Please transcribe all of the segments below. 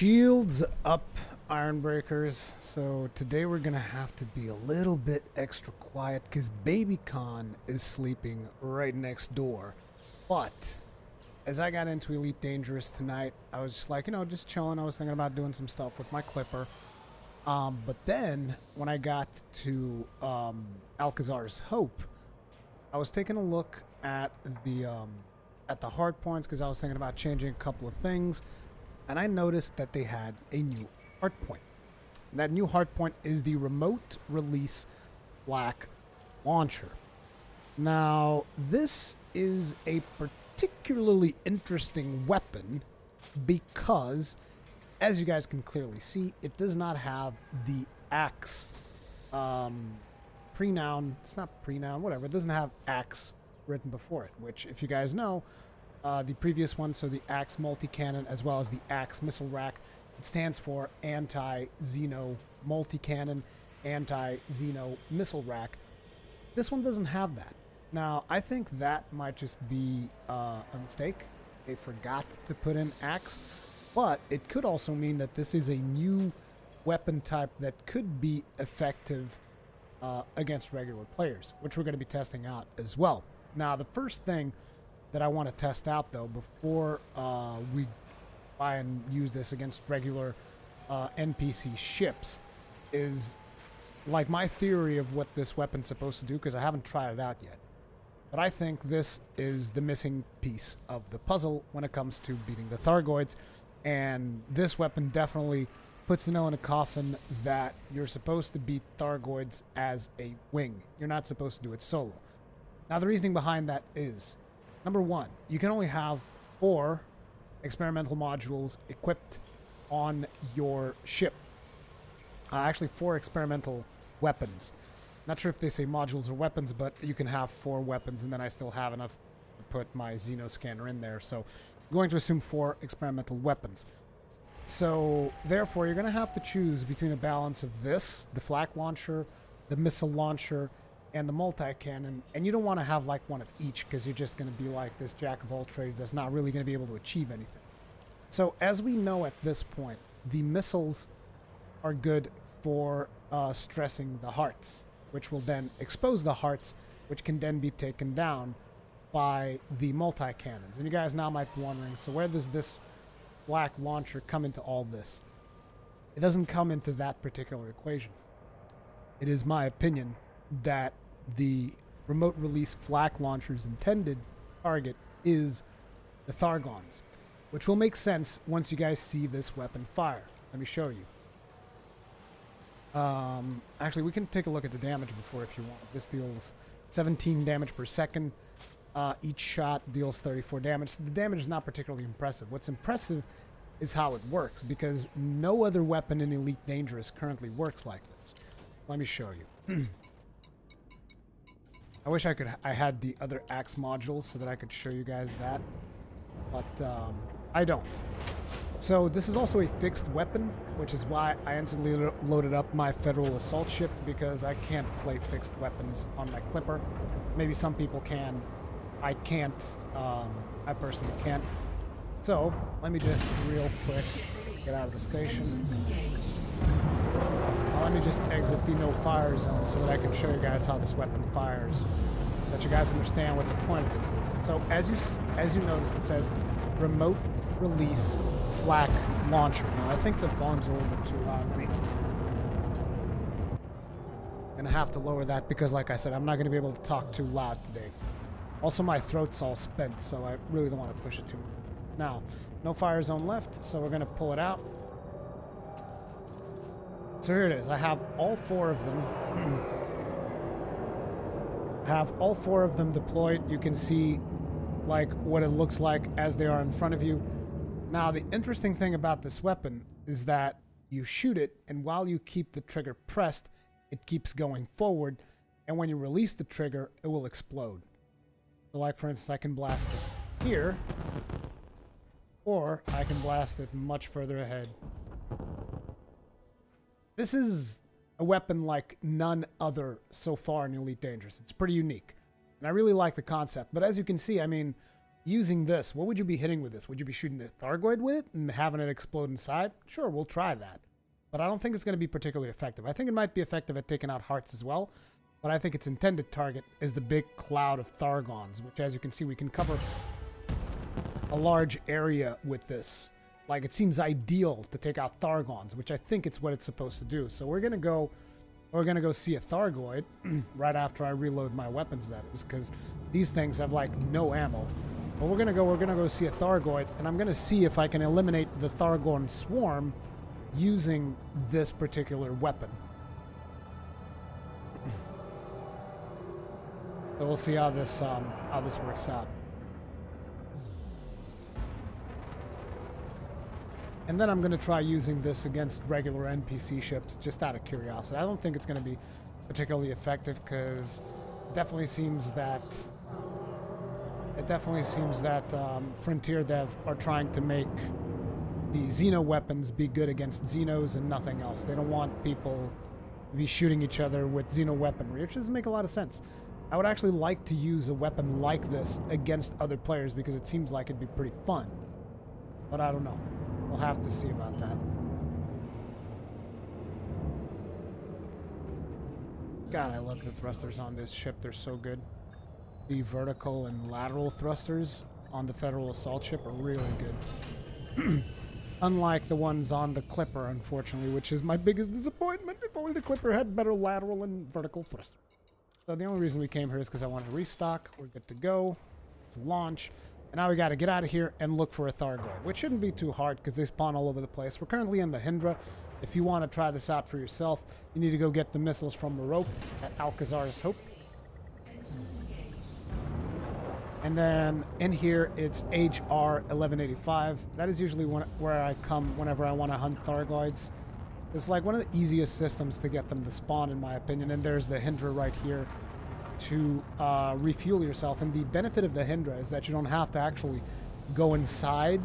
Shields up, Iron Breakers. So today we're gonna have to be a little bit extra quiet because Baby Con is sleeping right next door. But as I got into Elite Dangerous tonight, I was just like, just chilling. I was thinking about doing some stuff with my clipper. But then when I got to Alcazar's Hope, I was taking a look at the hard points because I was thinking about changing a couple of things. And I noticed that they had a new hard point. And that new hard point is the remote release Flak launcher. Now, this is a particularly interesting weapon because, as you guys can clearly see, it does not have the axe pronoun. It's not pronoun, whatever. It doesn't have axe written before it, which, if you guys know, the previous one, so the Axe multi-cannon as well as the Axe missile rack, it stands for Anti-Xeno multi-cannon, Anti-Xeno missile rack. This one doesn't have that. Now, I think that might just be a mistake. They forgot to put in Axe, but it could also mean that this is a new weapon type that could be effective against regular players, which we're going to be testing out as well. Now, the first thing that I want to test out, though, before we try and use this against regular NPC ships, is like my theory of what this weapon's supposed to do, because I haven't tried it out yet. But I think this is the missing piece of the puzzle when it comes to beating the Thargoids, and this weapon definitely puts the nail in a coffin that you're supposed to beat Thargoids as a wing. You're not supposed to do it solo. Now, the reasoning behind that is, number one, you can only have 4 experimental modules equipped on your ship. Actually, 4 experimental weapons. Not sure if they say modules or weapons, but you can have 4 weapons, and then I still have enough to put my Xeno scanner in there. So I'm going to assume 4 experimental weapons. So therefore, you're going to have to choose between a balance of this, the Flak launcher, the missile launcher, and the multi-cannon, and you don't want to have like one of each because you're just going to be like this jack of all trades that's not really going to be able to achieve anything. So as we know at this point, the missiles are good for stressing the hearts, which will then expose the hearts, which can then be taken down by the multi-cannons. And you guys now might be wondering, so where does this Flak launcher come into all this? It doesn't come into that particular equation. It is my opinion that the remote release Flak launcher's intended target is the Thargons, which will make sense once you guys see this weapon fire. Let me show you. Actually, we can take a look at the damage before if you want. This deals 17 damage per second. Each shot deals 34 damage. So the damage is not particularly impressive. What's impressive is how it works, because no other weapon in Elite Dangerous currently works like this. Let me show you. I wish I had the other axe modules so that I could show you guys that, but I don't. So this is also a fixed weapon, which is why I instantly loaded up my Federal Assault ship, because I can't play fixed weapons on my clipper. Maybe some people can. I can't. I personally can't. So let me just real quick get out of the station. Let me just exit the no fire zone so that I can show you guys how this weapon fires, that you guys understand what the point of this is. So as you notice, it says remote release Flak launcher. Now I think the volume's a little bit too loud. I'm gonna have to lower that because, like I said, I'm not gonna be able to talk too loud today. Also, my throat's all spent, so I really don't want to push it too much. Now, no fire zone left, so we're gonna pull it out. So here it is. I have all 4 of them. I have all 4 of them deployed. You can see like what it looks like as they are in front of you. Now, the interesting thing about this weapon is that you shoot it, and while you keep the trigger pressed, it keeps going forward, and when you release the trigger, it will explode. So like, for instance, I can blast it here, or I can blast it much further ahead. This is a weapon like none other so far in Elite Dangerous. It's pretty unique, and I really like the concept. But as you can see, I mean, using this, what would you be hitting with this? Would you be shooting the Thargoid with it and having it explode inside? Sure, we'll try that. But I don't think it's going to be particularly effective. I think it might be effective at taking out hearts as well. But I think its intended target is the big cloud of Thargons, which, as you can see, we can cover a large area with this. Like, it seems ideal to take out Thargons, which I think it's what it's supposed to do. So we're gonna go see a Thargoid right after I reload my weapons, that is, because these things have like no ammo. But we're gonna go see a Thargoid, and I'm gonna see if I can eliminate the Thargon swarm using this particular weapon. So we'll see how this works out. And then I'm going to try using this against regular NPC ships, just out of curiosity. I don't think it's going to be particularly effective, because it definitely seems that Frontier Dev are trying to make the Xeno weapons be good against Xenos and nothing else. They don't want people to be shooting each other with Xeno weaponry, which doesn't make a lot of sense. I would actually like to use a weapon like this against other players, because it seems like it'd be pretty fun. But I don't know. We'll have to see about that. God, I love the thrusters on this ship. They're so good. The vertical and lateral thrusters on the Federal Assault ship are really good. Unlike the ones on the Clipper, unfortunately, which is my biggest disappointment. If only the Clipper had better lateral and vertical thrusters. So the only reason we came here is because I wanted to restock. We're good to go. It's launch. And now we got to get out of here and look for a Thargoid, which shouldn't be too hard because they spawn all over the place. We're currently in the Hindra. If you want to try this out for yourself, you need to go get the missiles from Marok at Alcazar's Hope. And then in here, it's HR 1185. That is usually where I come whenever I want to hunt Thargoids. It's like one of the easiest systems to get them to spawn, in my opinion. And there's the Hindra right here to refuel yourself. And the benefit of the Hindra is that you don't have to actually go inside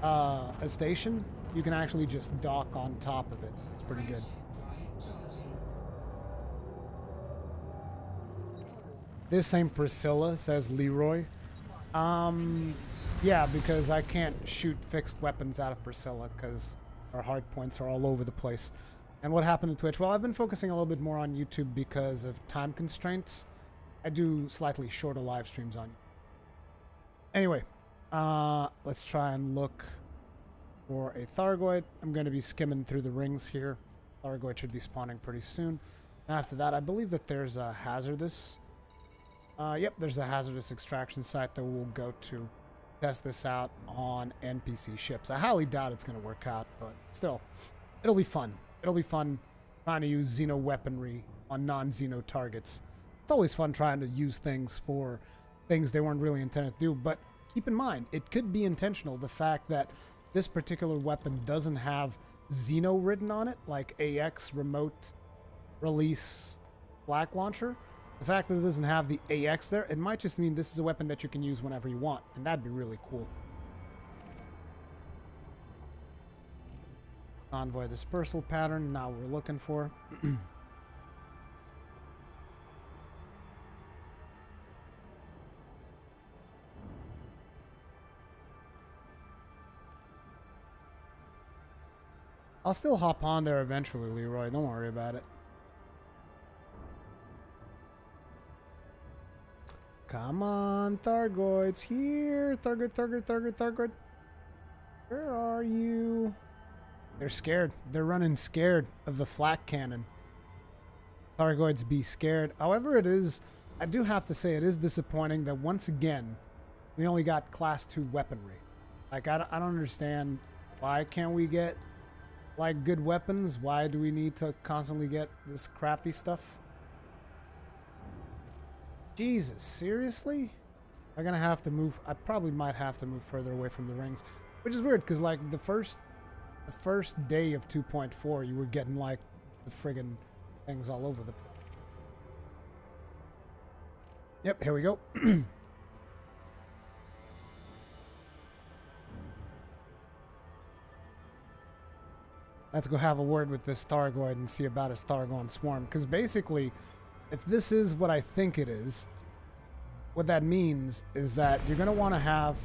a station. You can actually just dock on top of it. It's pretty good. This ain't Priscilla, says Leroy. Yeah, because I can't shoot fixed weapons out of Priscilla because our hard points are all over the place. And what happened to Twitch? Well, I've been focusing a little bit more on YouTube because of time constraints. I do slightly shorter live streams on YouTube. Anyway, let's try and look for a Thargoid. I'm going to be skimming through the rings here. Thargoid should be spawning pretty soon. After that, I believe that there's a hazardous... Yep, there's a hazardous extraction site that we'll go to test this out on NPC ships. I highly doubt it's going to work out, but still, it'll be fun. It'll be fun trying to use Xeno weaponry on non-Xeno targets. It's always fun trying to use things for things they weren't really intended to do, but keep in mind, it could be intentional. The fact that this particular weapon doesn't have Xeno written on it, like AX remote release Flak launcher. The fact that it doesn't have the AX there, it might just mean this is a weapon that you can use whenever you want, and that'd be really cool. Convoy dispersal pattern, now we're looking for. I'll still hop on there eventually, Leroy. Don't worry about it. Come on, Thargoids here. Thargoid, Thargoid, Thargoid, Thargoid. Where are you? They're scared. They're running scared of the flak cannon. Thargoids be scared. However, it is, I do have to say, it is disappointing that once again, we only got class 2 weaponry. Like, I don't understand. Why can't we get, like, good weapons? Why do we need to constantly get this crappy stuff? Jesus, seriously? I'm gonna have to move. I probably might have to move further away from the rings, which is weird because like the first day of 2.4, you were getting like the friggin' things all over the place. Yep, here we go. Let's go have a word with this Thargoid and see about his Thargon swarm, because basically, if this is what I think it is, what that means is that you're gonna want to have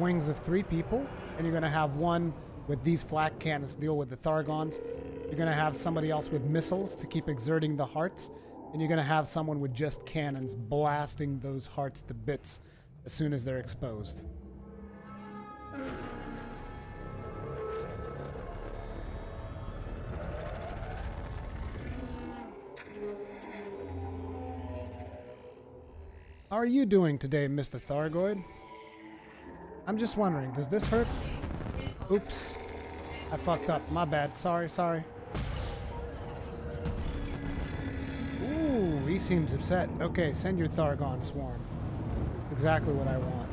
wings of 3 people, and you're gonna have one with these flak cannons to deal with the Thargons. You're gonna have somebody else with missiles to keep exerting the hearts, and you're gonna have someone with just cannons blasting those hearts to bits as soon as they're exposed. How are you doing today, Mr. Thargoid? I'm just wondering, does this hurt? Oops. I fucked up. My bad. Sorry, sorry. Ooh, he seems upset. Okay, send your Thargon swarm. Exactly what I want.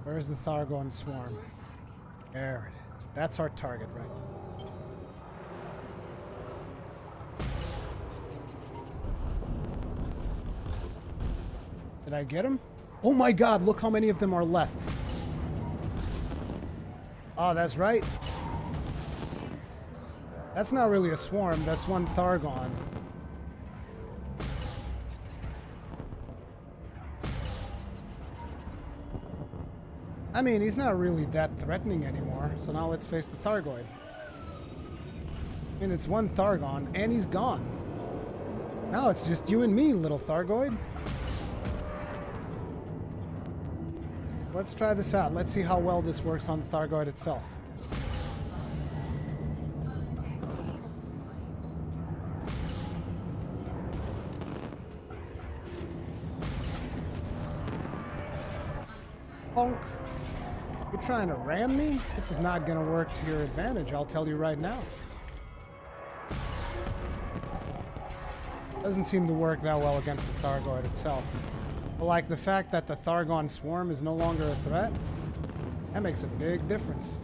Where's the Thargon swarm? There it is. That's our target, right? Did I get him? Oh my god, look how many of them are left. Oh, that's right. That's not really a swarm, that's one Thargon. I mean, he's not really that threatening anymore, so now let's face the Thargoid. I mean, it's one Thargon, and he's gone. Now it's just you and me, little Thargoid. Let's try this out. Let's see how well this works on the Thargoid itself. Bonk. You're trying to ram me? This is not going to work to your advantage, I'll tell you right now. Doesn't seem to work that well against the Thargoid itself. But like the fact that the Thargon swarm is no longer a threat, that makes a big difference.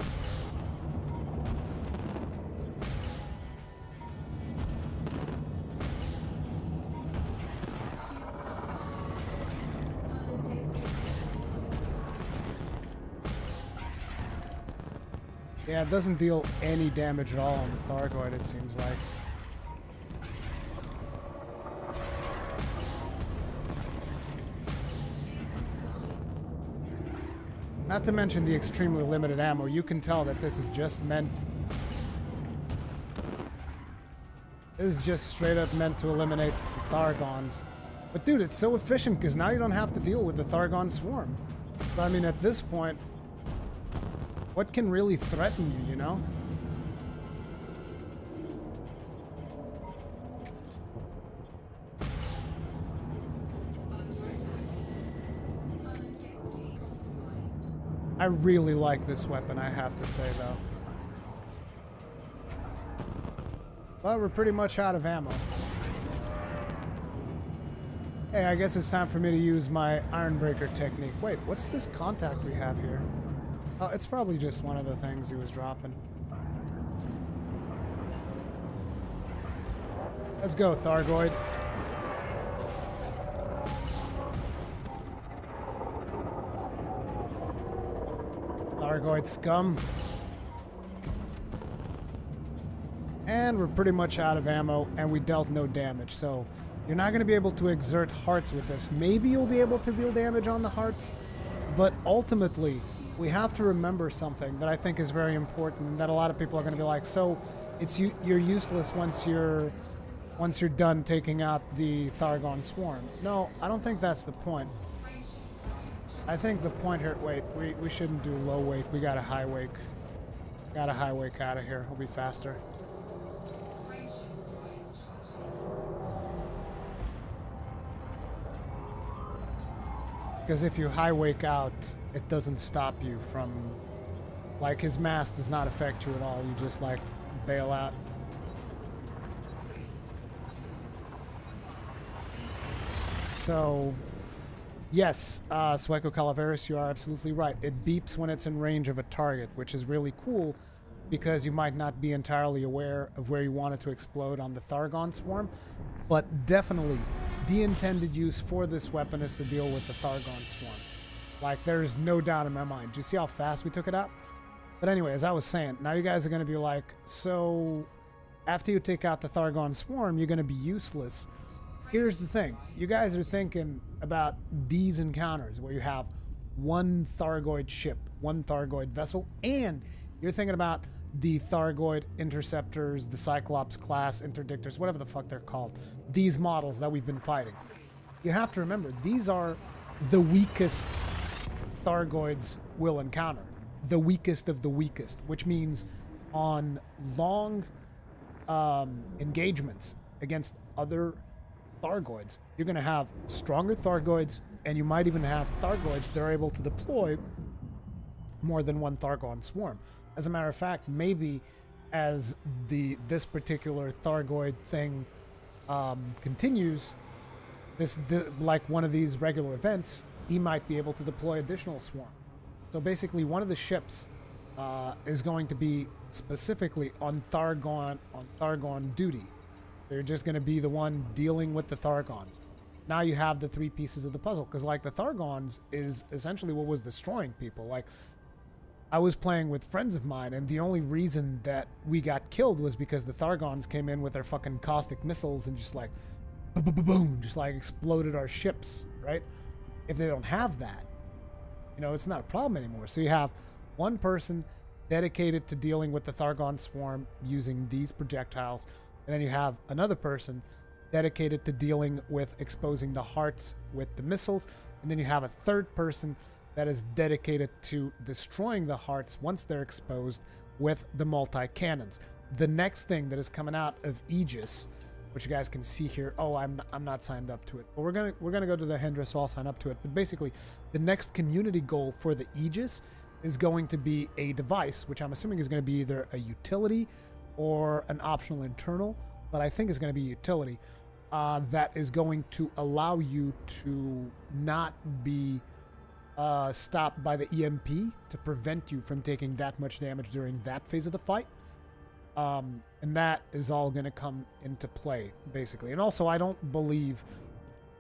Yeah, it doesn't deal any damage at all on the Thargoid, it seems like. Not to mention the extremely limited ammo, you can tell that this is just meant... This is just straight up meant to eliminate the Thargons. But dude, it's so efficient because now you don't have to deal with the Thargon swarm. So, I mean, at this point, what can really threaten you, you know? I really like this weapon, I have to say, though. Well, we're pretty much out of ammo. Hey, I guess it's time for me to use my Ironbreaker technique. Wait, what's this contact we have here? Oh, it's probably just one of the things he was dropping. Let's go, Thargoid. Thargoid scum. And we're pretty much out of ammo, and we dealt no damage, so you're not going to be able to exert hearts with this. Maybe you'll be able to deal damage on the hearts, but ultimately, we have to remember something that I think is very important, and that a lot of people are going to be like, so you're useless once you're done taking out the Thargon swarm. No, I don't think that's the point. I think the point here... Wait, we shouldn't do low wake. We got a high wake. Got a high wake out of here. It'll be faster. Because if you high wake out, it doesn't stop you from... Like, his mass does not affect you at all. You just, like, bail out. So... Yes, Sueco Calaveras, you are absolutely right. It beeps when it's in range of a target, which is really cool because you might not be entirely aware of where you want it to explode on the Thargon swarm, but definitely the intended use for this weapon is to deal with the Thargon swarm. Like, there's no doubt in my mind. Do you see how fast we took it out? But anyway, as I was saying, now you guys are going to be like, so after you take out the Thargon swarm, you're going to be useless. Here's the thing. You guys are thinking about these encounters where you have one Thargoid ship, one Thargoid vessel, and you're thinking about the Thargoid interceptors, the Cyclops class interdictors, whatever the fuck they're called. These models that we've been fighting. You have to remember, these are the weakest Thargoids will encounter. The weakest of the weakest, which means on long engagements against other Thargoids, you're going to have stronger Thargoids, and you might even have Thargoids that are able to deploy more than one Thargon swarm. As a matter of fact, maybe as this particular Thargoid thing continues, like one of these regular events, he might be able to deploy additional swarm. So basically, one of the ships is going to be specifically on Thargon duty. They're just going to be the one dealing with the Thargons. Now you have the three pieces of the puzzle, because like the Thargons is essentially what was destroying people. Like, I was playing with friends of mine, and the only reason that we got killed was because the Thargons came in with their fucking caustic missiles and just like boom, just like exploded our ships, right? If they don't have that, you know, it's not a problem anymore. So you have one person dedicated to dealing with the Thargon swarm using these projectiles, and then you have another person dedicated to dealing with exposing the hearts with the missiles, and then you have a third person that is dedicated to destroying the hearts once they're exposed with the multi-cannons. The next thing that is coming out of Aegis, which you guys can see here. Oh, I'm not signed up to it, but we're gonna go to the Hydra, so I'll sign up to it. But basically, the next community goal for the Aegis is going to be a device, which I'm assuming is going to be either a utility or an optional internal, but I think it's going to be utility that is going to allow you to not be stopped by the EMP to prevent you from taking that much damage during that phase of the fight. And that is all going to come into play, basically. And also, I don't believe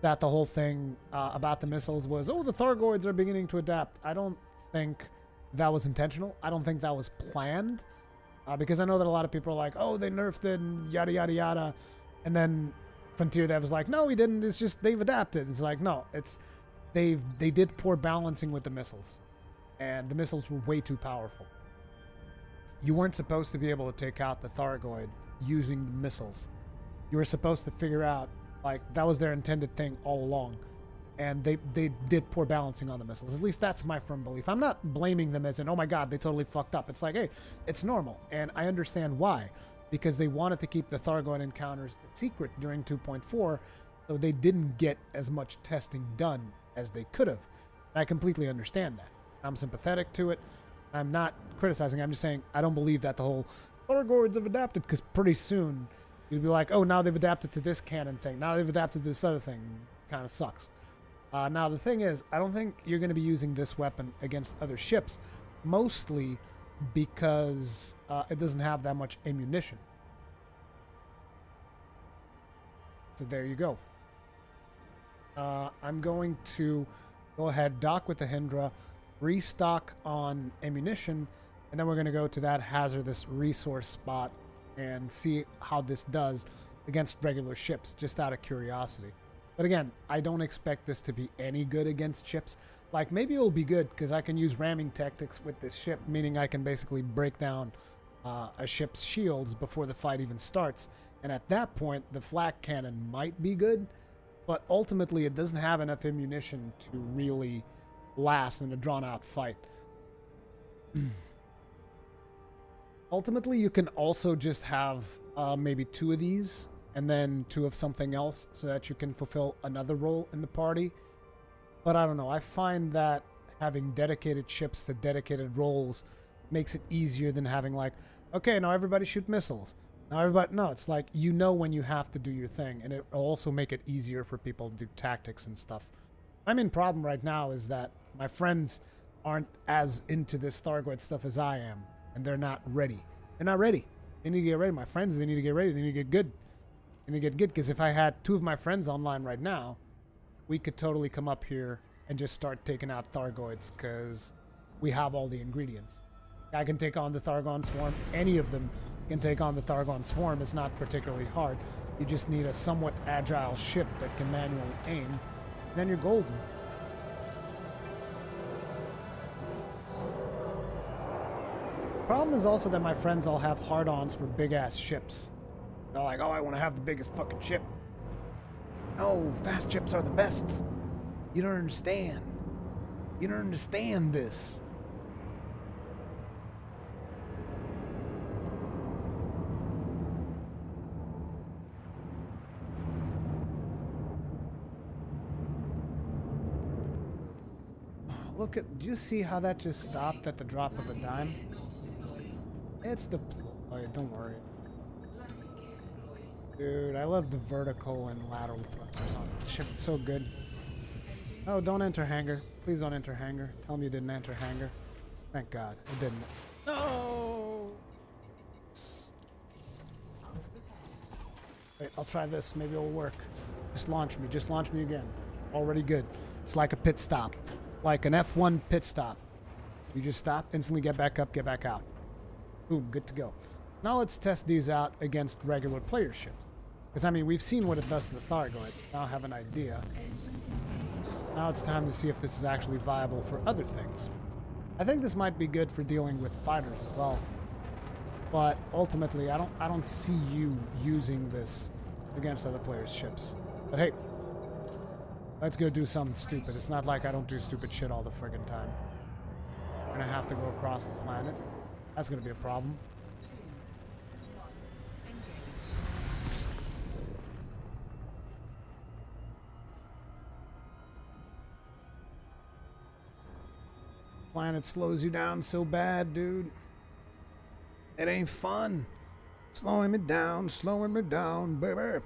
that the whole thing about the missiles was, oh, the Thargoids are beginning to adapt. I don't think that was intentional. I don't think that was planned. Because I know that a lot of people are like, oh, they nerfed it and yada, yada, yada. And then Frontier Dev was like, no, we didn't. It's just they've adapted. It's like, no, it's they did poor balancing with the missiles. And the missiles were way too powerful. You weren't supposed to be able to take out the Thargoid using the missiles. You were supposed to figure out, like, that was their intended thing all along. And they did poor balancing on the missiles. At least that's my firm belief. I'm not blaming them as in, oh my god, they totally fucked up. It's like, hey, it's normal. And I understand why. Because they wanted to keep the Thargoid encounters a secret during 2.4, so they didn't get as much testing done as they could have. And I completely understand that. I'm sympathetic to it. I'm not criticizing. I'm just saying I don't believe that the whole Thargoids have adapted, because pretty soon you'd be like, oh, now they've adapted to this cannon thing. Now they've adapted to this other thing. Kind of sucks. Now, the thing is, I don't think you're going to be using this weapon against other ships, mostly because it doesn't have that much ammunition. So there you go. I'm going to go ahead, dock with the Hydra, restock on ammunition, and then we're going to go to that hazardous resource spot and see how this does against regular ships, just out of curiosity. But again, I don't expect this to be any good against ships. Like, maybe it'll be good because I can use ramming tactics with this ship, meaning I can basically break down a ship's shields before the fight even starts. And at that point, the flak cannon might be good, but ultimately it doesn't have enough ammunition to really last in a drawn-out fight. Ultimately, you can also just have maybe 2 of these, and then 2 of something else, so that you can fulfill another role in the party. But I don't know, I find that having dedicated ships to dedicated roles makes it easier than having like, okay, now everybody shoot missiles. Now everybody, no, it's like, you know when you have to do your thing, and it'll also make it easier for people to do tactics and stuff. My main problem right now is that my friends aren't as into this Thargoid stuff as I am, and they're not ready. They're not ready. They need to get ready. My friends, they need to get ready. They need to get good. They need to get good, because if I had 2 of my friends online right now, we could totally come up here and just start taking out Thargoids, because we have all the ingredients. I can take on the Thargon Swarm. Any of them can take on the Thargon Swarm. It's not particularly hard. You just need a somewhat agile ship that can manually aim. Then you're golden. Problem is also that my friends all have hard-ons for big-ass ships. They're like, oh, I want to have the biggest fucking ship. No, fast ships are the best. You don't understand. You don't understand this. Look at, do you see how that just stopped at the drop of a dime? It's the, oh, don't worry. Dude, I love the vertical and lateral thrusters on the ship. It's so good. Oh, don't enter hangar. Please don't enter hangar. Tell me you didn't enter hangar. Thank God, it didn't. No! Wait, I'll try this. Maybe it'll work. Just launch me. Just launch me again. Already good. It's like a pit stop. Like an F1 pit stop. You just stop, instantly get back up, get back out. Boom, good to go. Now let's test these out against regular player ships. Because, I mean, we've seen what it does to the Thargoids. Now I have an idea. Now it's time to see if this is actually viable for other things. I think this might be good for dealing with fighters as well. But ultimately, I don't see you using this against other players' ships. But hey, let's go do something stupid. It's not like I don't do stupid shit all the friggin' time. We're gonna have to go across the planet. That's gonna be a problem. Planet slows you down so bad, dude. It ain't fun. Slowing me down, baby.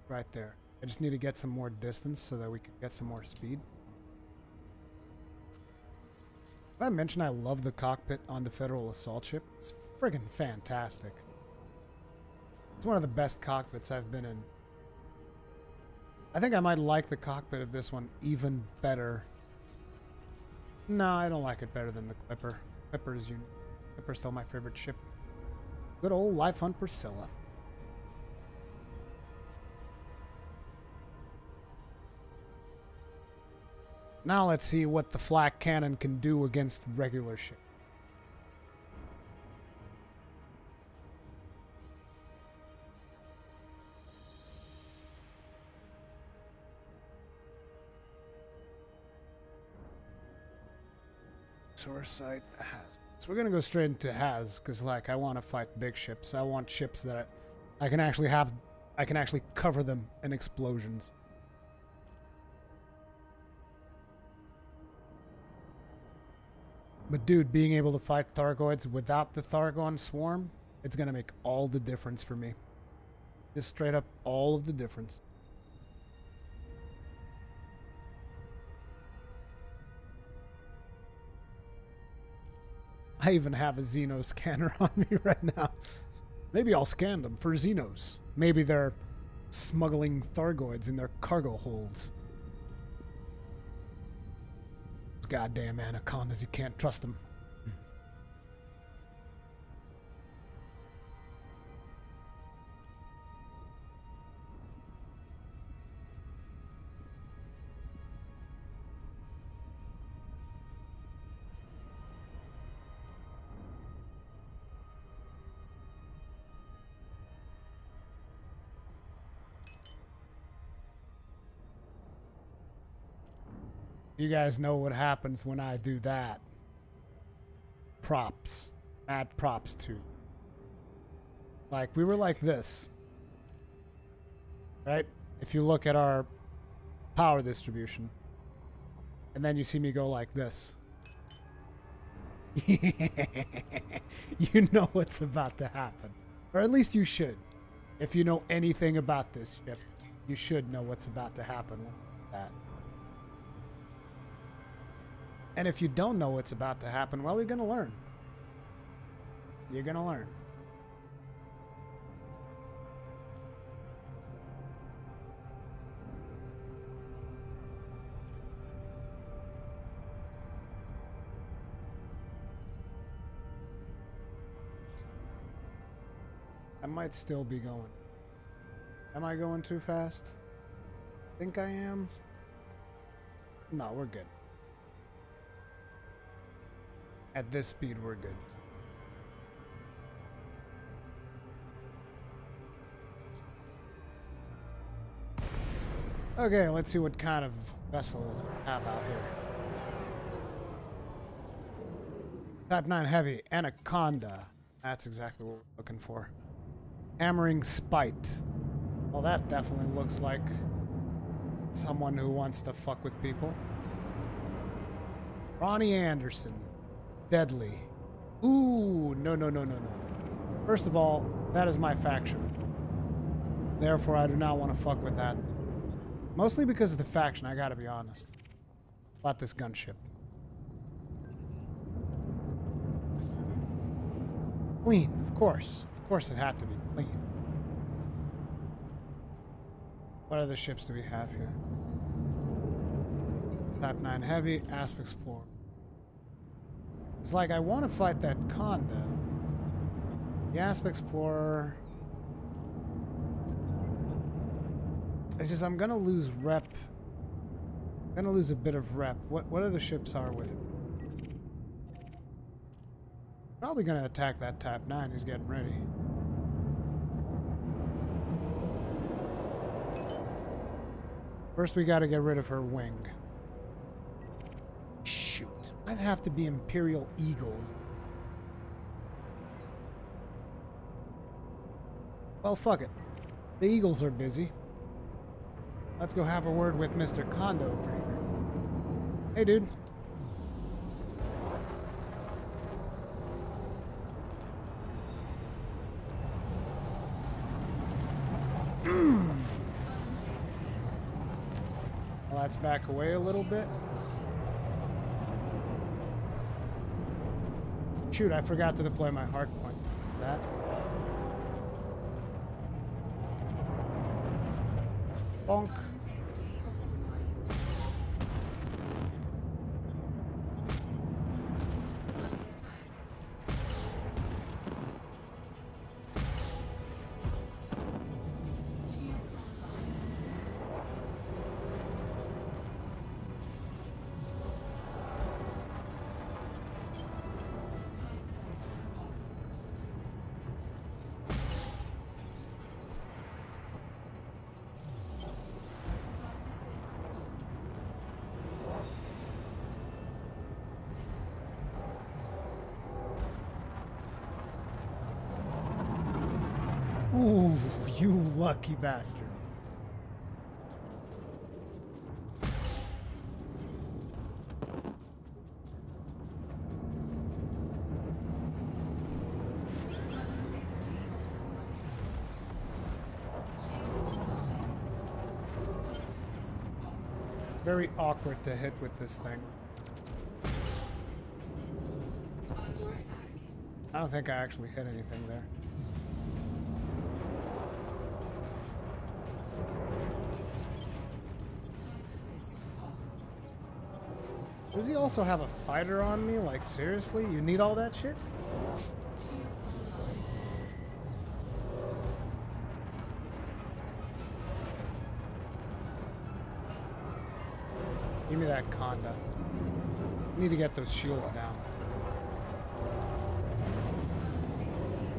Right there. I just need to get some more distance so that we can get some more speed. Did I mention I love the cockpit on the Federal Assault Ship? It's friggin' fantastic. It's one of the best cockpits I've been in. I think I might like the cockpit of this one even better. No, I don't like it better than the Clipper. Clipper is unique. Clipper's still my favorite ship. Good old Life Hunt Priscilla. Now let's see what the Flak cannon can do against regular ships. Source site has. So we're gonna go straight into has, because like I want to fight big ships. I want ships that I can actually have. I can actually cover them in explosions. But dude, being able to fight Thargoids without the Thargon swarm, it's gonna make all the difference for me. Just straight up all of the difference. I even have a Xeno scanner on me right now. Maybe I'll scan them for Xenos. Maybe they're smuggling Thargoids in their cargo holds. Goddamn anacondas, you can't trust them. You guys know what happens when I do that. Props. Mad props too. Like, we were like this. Right? If you look at our power distribution. And then you see me go like this. You know what's about to happen. Or at least you should. If you know anything about this ship, you should know what's about to happen with that. And if you don't know what's about to happen, well, you're going to learn. You're going to learn. I might still be going. Am I going too fast? Think I am? No, we're good. At this speed, we're good. Okay, let's see what kind of vessels we have out here. Type 9 Heavy, Anaconda. That's exactly what we're looking for. Hammering Spite. Well, that definitely looks like someone who wants to fuck with people. Ronnie Anderson. Deadly. Ooh, no. First of all, that is my faction. Therefore, I do not want to fuck with that. Mostly because of the faction, I gotta be honest. About this gunship. Clean, of course. Of course it had to be clean. What other ships do we have here? Type 9 Heavy, Asp Explorer. It's like I want to fight that Conda. The Asp Explorer. It's just I'm gonna lose rep. I'm gonna lose a bit of rep. What other ships are with it? Probably gonna attack that Type 9. He's getting ready. First, we gotta get rid of her wing. Shoot. Might have to be Imperial Eagles. Well, fuck it. The Eagles are busy. Let's go have a word with Mr. Kondo over here. Hey, dude. Well, let's back away a little bit. Shoot, I forgot to deploy my hard point. That. Bonk. Ooh, you lucky bastard. Very awkward to hit with this thing. I don't think I actually hit anything there. Does he also have a fighter on me? Like, seriously? You need all that shit? Give me that Conda. Need to get those shields down.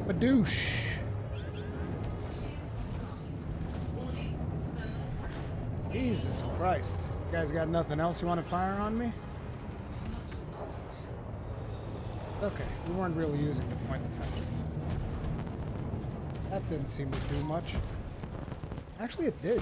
Badoosh! Jesus Christ. You guys got nothing else you want to fire on me? Okay, we weren't really using the point defense. That didn't seem to do much. Actually, it did.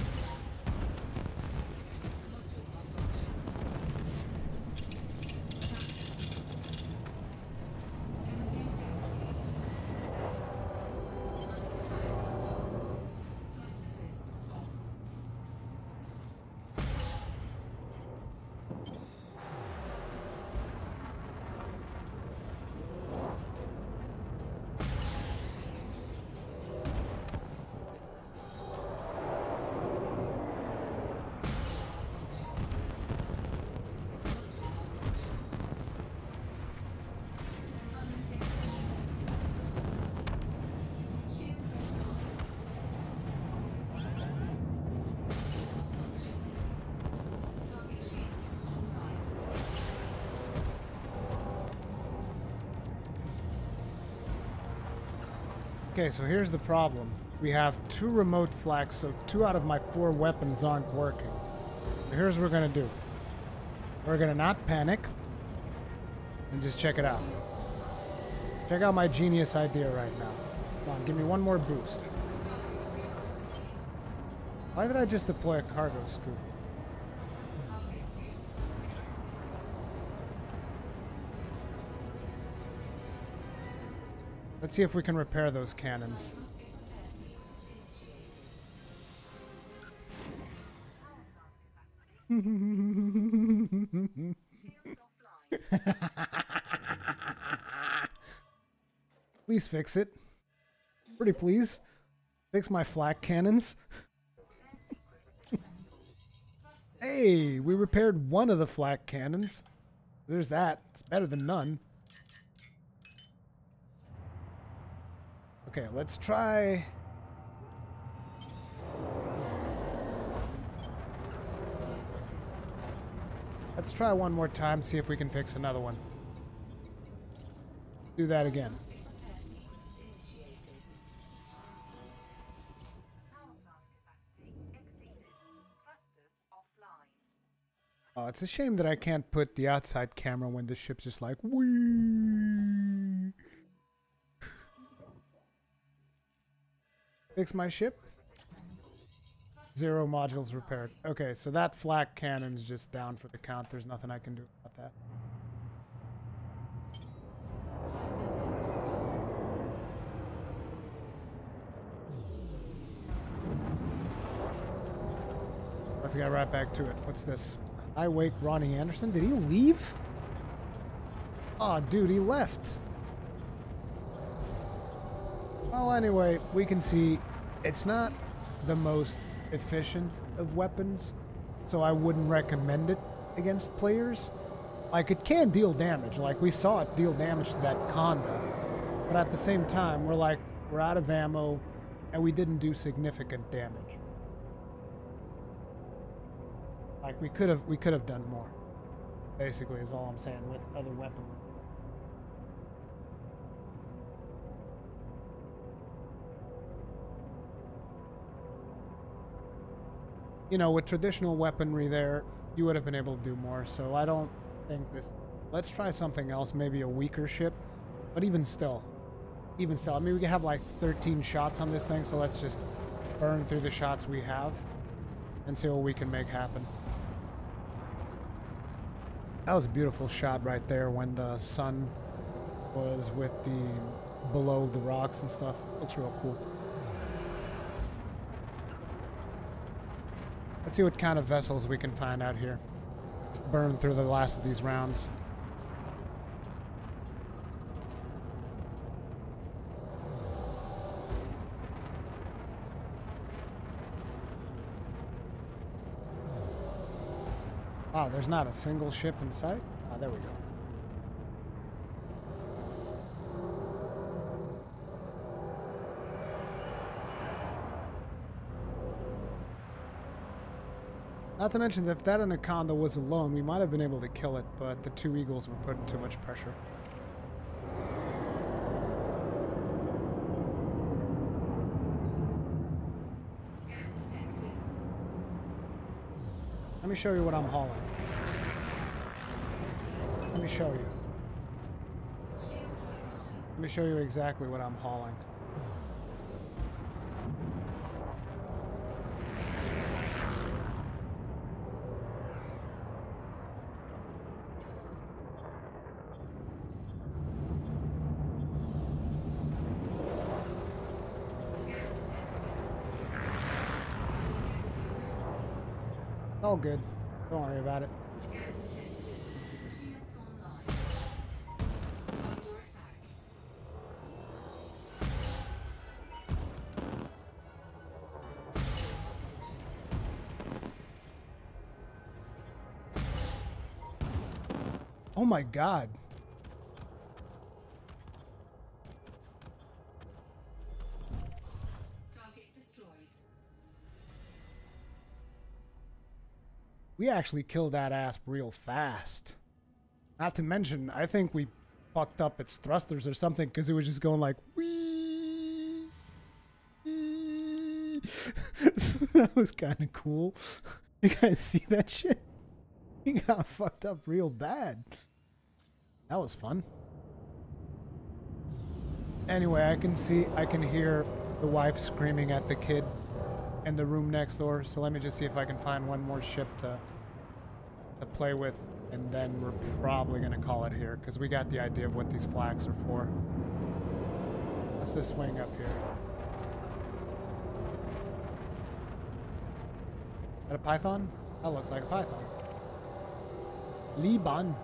Okay, so here's the problem. We have 2 remote flaks, so 2 out of my 4 weapons aren't working. So here's what we're gonna do. We're gonna not panic and just check it out. Check out my genius idea right now. Come on, give me one more boost. Why did I just deploy a cargo scoop? Let's see if we can repair those cannons. Please fix it. Pretty please. Fix my flak cannons. Hey, we repaired one of the flak cannons. There's that. It's better than none. Okay, let's try... Let's try one more time, see if we can fix another one. Do that again. Oh, it's a shame that I can't put the outside camera when the ship's just like, whee. Fix my ship. 0 modules repaired. Okay, so that flak cannon's just down for the count. There's nothing I can do about that. Let's get right back to it. What's this? I wake Ronnie Anderson. Did he leave? Oh, dude, he left. Well, anyway, we can see it's not the most efficient of weapons, so I wouldn't recommend it against players. Like, it can deal damage. Like, we saw it deal damage to that Conda. But at the same time, we're out of ammo, and we didn't do significant damage. Like, we could have done more. Basically, is all I'm saying with other weaponry. You know, with traditional weaponry there, you would have been able to do more, so I don't think this... Let's try something else, maybe a weaker ship. But even still, I mean, we can have like 13 shots on this thing, so let's just burn through the shots we have and see what we can make happen. That was a beautiful shot right there when the sun was with the below the rocks and stuff. Looks real cool. Let's see what kind of vessels we can find out here. Just burn through the last of these rounds. Wow, there's not a single ship in sight? Ah, there we go. Not to mention, if that Anaconda was alone, we might have been able to kill it, but the 2 Eagles were putting too much pressure. Let me show you what I'm hauling. Let me show you. Let me show you exactly what I'm hauling. All good. Don't worry about it. Oh my God. We actually killed that asp real fast. Not to mention, I think we fucked up its thrusters or something because it was just going like, whee. So that was kind of cool. You guys see that shit? He got fucked up real bad. That was fun. Anyway, I can hear the wife screaming at the kid in the room next door. So let me just see if I can find one more ship to play with, and then we're probably gonna call it here because we got the idea of what these flags are for. What's this wing up here? Is that a python? That looks like a python. Liban.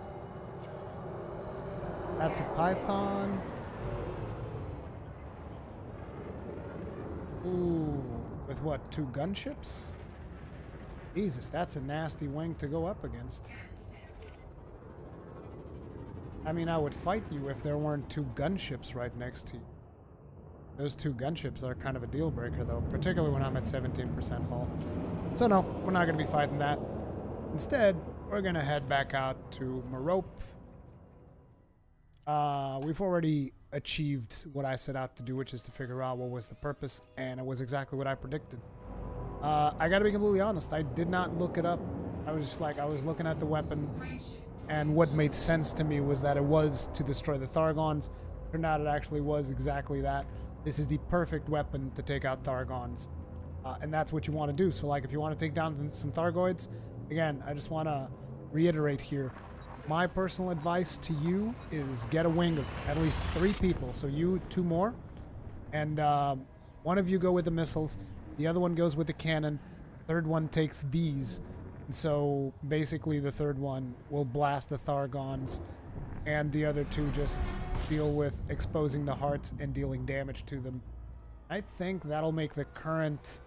That's a python. Ooh, with what, 2 gunships? Jesus, that's a nasty wing to go up against. I mean, I would fight you if there weren't 2 gunships right next to you. Those 2 gunships are kind of a deal breaker, though, particularly when I'm at 17% hull. So no, we're not going to be fighting that. Instead, we're going to head back out to Merope. We've already achieved what I set out to do, which is to figure out what was the purpose, and it was exactly what I predicted. I gotta be completely honest, I did not look it up. I was just like, I was looking at the weapon, and what made sense to me was that it was to destroy the Thargons. Turned out it actually was exactly that. This is the perfect weapon to take out Thargons, and that's what you want to do. So like, if you want to take down some Thargoids, again, I just want to reiterate here, my personal advice to you is get a wing of at least 3 people. So you, 2 more, and one of you go with the missiles, the other one goes with the cannon, third one takes these, and so basically the third one will blast the Thargons, and the other 2 just deal with exposing the hearts and dealing damage to them. I think that'll make the current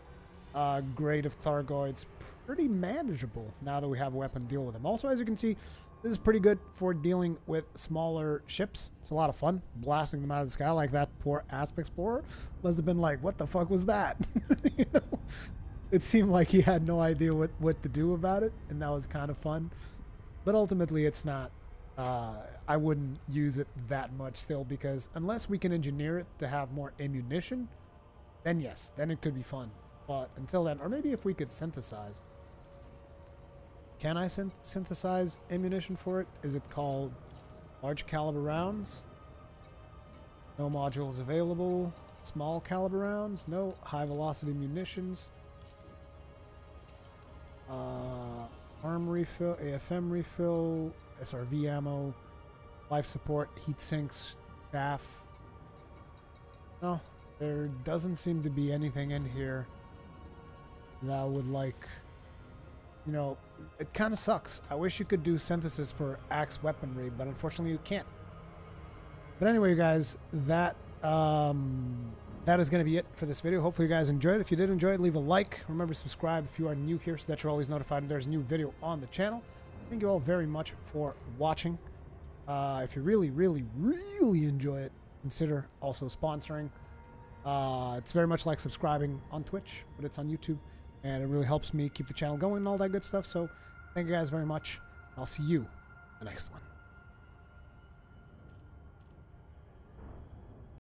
grade of Thargoids pretty manageable now that we have a weapon to deal with them. Also, as you can see, this is pretty good for dealing with smaller ships. It's a lot of fun blasting them out of the sky like that poor Asp Explorer. Must have been like, what the fuck was that? You know? It seemed like he had no idea what to do about it, and that was kind of fun. But ultimately, it's not. I wouldn't use it that much still, because unless we can engineer it to have more ammunition, then yes, then it could be fun. But until then, or maybe if we could synthesize. Can I synthesize ammunition for it? Is it called large caliber rounds? No modules available. Small caliber rounds? No. High velocity munitions. Arm refill, AFM refill, SRV ammo, life support, heat sinks, staff. No, there doesn't seem to be anything in here that would, like, you know, it kind of sucks. I wish you could do synthesis for axe weaponry, but unfortunately you can't. But anyway, guys, that is going to be it for this video. Hopefully you guys enjoyed. If you did enjoy it, leave a like. Remember to subscribe if you are new here so that you're always notified when there's a new video on the channel. Thank you all very much for watching. If you really, really, really enjoy it, consider also sponsoring. It's very much like subscribing on Twitch, but it's on YouTube. And it really helps me keep the channel going and all that good stuff. So thank you guys very much. I'll see you in the next one.